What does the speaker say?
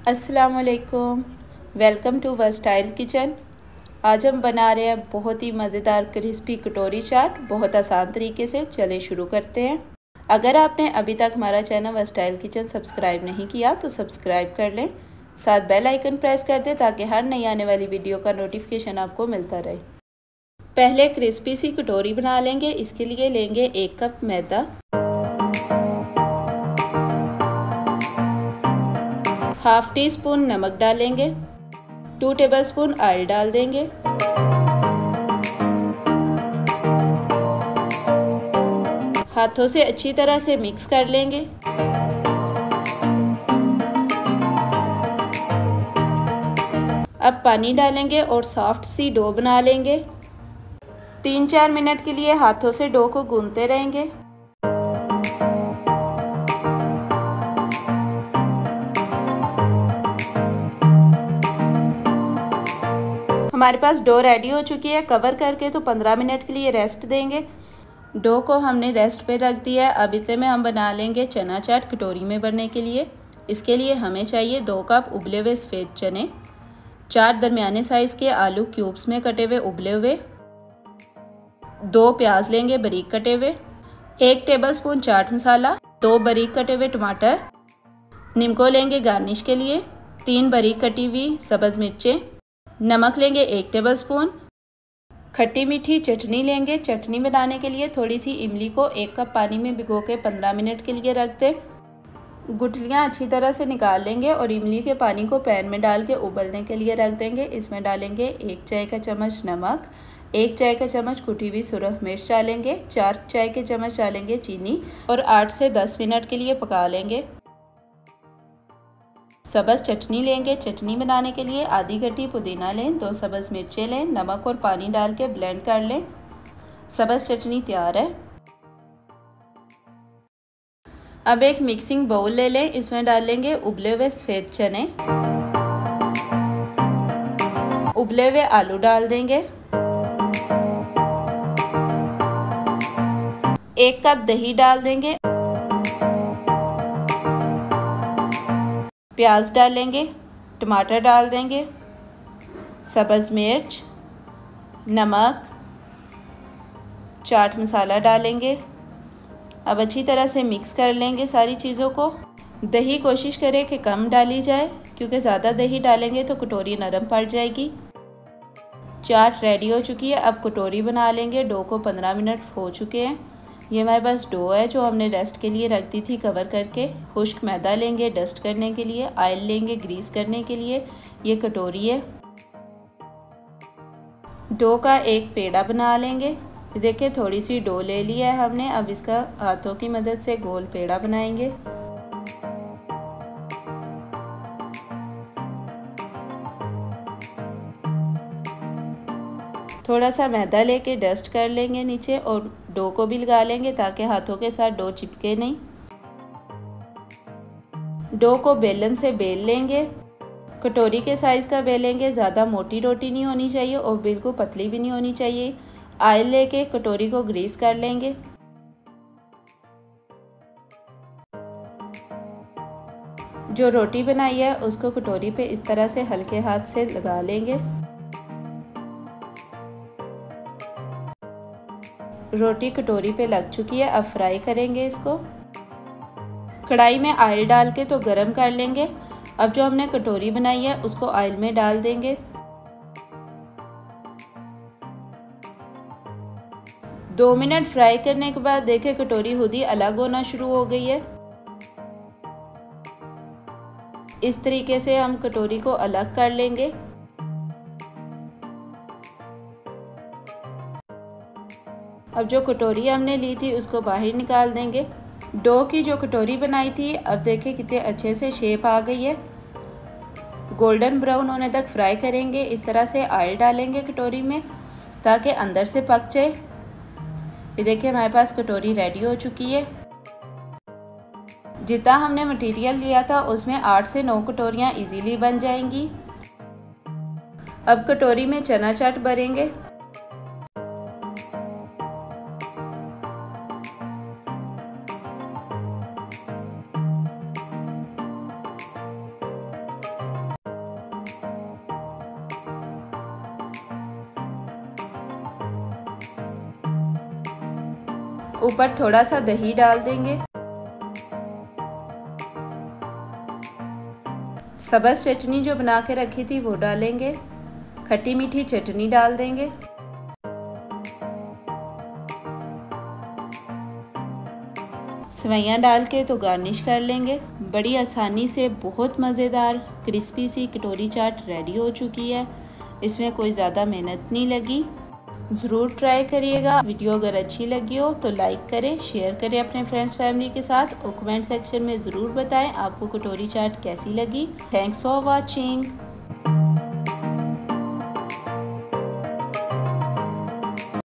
अस्सलामुअलैकुम, welcome to versatile kitchen. आज हम बना रहे हैं बहुत ही मज़ेदार क्रिस्पी कटोरी चाट, बहुत आसान तरीके से। चले शुरू करते हैं। अगर आपने अभी तक हमारा चैनल वर्सटाइल किचन सब्सक्राइब नहीं किया तो सब्सक्राइब कर लें, साथ बेल आइकन प्रेस कर दें ताकि हर नई आने वाली वीडियो का नोटिफिकेशन आपको मिलता रहे। पहले क्रिस्पी सी कटोरी बना लेंगे। इसके लिए लेंगे 1 कप मैदा, हाफ टी स्पून नमक डालेंगे, 2 टेबलस्पून ऑयल डाल देंगे, हाथों से अच्छी तरह से मिक्स कर लेंगे। अब पानी डालेंगे और सॉफ्ट सी डो बना लेंगे। 3-4 मिनट के लिए हाथों से डो को गूंथते रहेंगे। हमारे पास डो रेडी हो चुकी है। कवर करके तो 15 मिनट के लिए रेस्ट देंगे। डो को हमने रेस्ट पे रख दिया है। अब इतने में हम बना लेंगे चना चाट कटोरी में भरने के लिए। इसके लिए हमें चाहिए 2 कप उबले हुए सफ़ेद चने, 4 दरमियाने साइज़ के आलू क्यूब्स में कटे हुए उबले हुए, 2 प्याज लेंगे बारीक कटे हुए, 1 टेबलस्पून चाट मसाला, 2 बारीक कटे हुए टमाटर, नींबू लेंगे गार्निश के लिए, 3 बारीक कटी हुई सब्ज़ मिर्चें, नमक लेंगे 1 टेबलस्पून, खट्टी मीठी चटनी लेंगे। चटनी बनाने के लिए थोड़ी सी इमली को 1 कप पानी में भिगो के 15 मिनट के लिए रख दें। गुठलियाँ अच्छी तरह से निकाल लेंगे और इमली के पानी को पैन में डाल के उबलने के लिए रख देंगे। इसमें डालेंगे 1 चाय का चम्मच नमक, 1 चाय का चम्मच कुटी हुई सुरख मिर्च डालेंगे, 4 चाय के चम्मच डालेंगे चीनी और 8 से 10 मिनट के लिए पका लेंगे। सब्ज़ चटनी लेंगे। चटनी बनाने के लिए आधी गड्डी पुदीना लें, 2 सब्ज़ मिर्चें लें, नमक और पानी डाल के ब्लेंड कर लें। सब्ज़ चटनी तैयार है। अब एक मिक्सिंग बाउल ले लें। इसमें डालेंगे उबले हुए सफ़ेद चने, उबले हुए आलू डाल देंगे, 1 कप दही डाल देंगे, प्याज डालेंगे, टमाटर डाल देंगे, सब्ज़ मिर्च, नमक, चाट मसाला डालेंगे। अब अच्छी तरह से मिक्स कर लेंगे सारी चीज़ों को। दही कोशिश करें कि कम डाली जाए, क्योंकि ज़्यादा दही डालेंगे तो कटोरी नरम पड़ जाएगी। चाट रेडी हो चुकी है। अब कटोरी बना लेंगे। डो को 15 मिनट हो चुके हैं। ये हमारे पास डो है जो हमने रेस्ट के लिए रख दी थी कवर करके। खुश्क मैदा लेंगे डस्ट करने के लिए, ऑयल लेंगे ग्रीस करने के लिए। ये कटोरी है। डो का एक पेड़ा बना लेंगे। देखिए थोड़ी सी डो ले लिया है हमने। अब इसका हाथों की मदद से गोल पेड़ा बनाएंगे। थोड़ा सा मैदा लेके डस्ट कर लेंगे नीचे और डो को भी लगा लेंगे ताकि हाथों के साथ डो चिपके नहीं। डो को बेलन से बेल लेंगे। कटोरी के साइज़ का बेलेंगे। ज़्यादा मोटी रोटी नहीं होनी चाहिए और बिल्कुल पतली भी नहीं होनी चाहिए। ऑयल लेके कटोरी को ग्रीस कर लेंगे। जो रोटी बनाई है उसको कटोरी पे इस तरह से हल्के हाथ से लगा लेंगे। रोटी कटोरी पे लग चुकी है। अब फ्राई करेंगे इसको। कढ़ाई में ऑयल डाल के तो गरम कर लेंगे। अब जो हमने कटोरी बनाई है उसको ऑयल में डाल देंगे। दो मिनट फ्राई करने के बाद देखें कटोरी खुद ही अलग होना शुरू हो गई है। इस तरीके से हम कटोरी को अलग कर लेंगे। अब जो कटोरी हमने ली थी उसको बाहर निकाल देंगे। डो की जो कटोरी बनाई थी अब देखें कितने अच्छे से शेप आ गई है। गोल्डन ब्राउन होने तक फ्राई करेंगे। इस तरह से ऑयल डालेंगे कटोरी में ताकि अंदर से पक जाए। ये देखिए हमारे पास कटोरी रेडी हो चुकी है। जितना हमने मटेरियल लिया था उसमें 8 से 9 कटोरियाँ इजीली बन जाएंगी। अब कटोरी में चना चाट भरेंगे। ऊपर थोड़ा सा दही डाल देंगे। सब्ज़ चटनी जो बना के रखी थी वो डालेंगे। खट्टी मीठी चटनी डाल देंगे। सेवइयाँ डाल के तो गार्निश कर लेंगे। बड़ी आसानी से बहुत मज़ेदार क्रिस्पी सी कटोरी चाट रेडी हो चुकी है। इसमें कोई ज़्यादा मेहनत नहीं लगी। ज़रूर ट्राई करिएगा। वीडियो अगर अच्छी लगी हो तो लाइक करें, शेयर करें अपने फ्रेंड्स फैमिली के साथ और कमेंट सेक्शन में ज़रूर बताएं आपको कटोरी चाट कैसी लगी। Thanks for watching.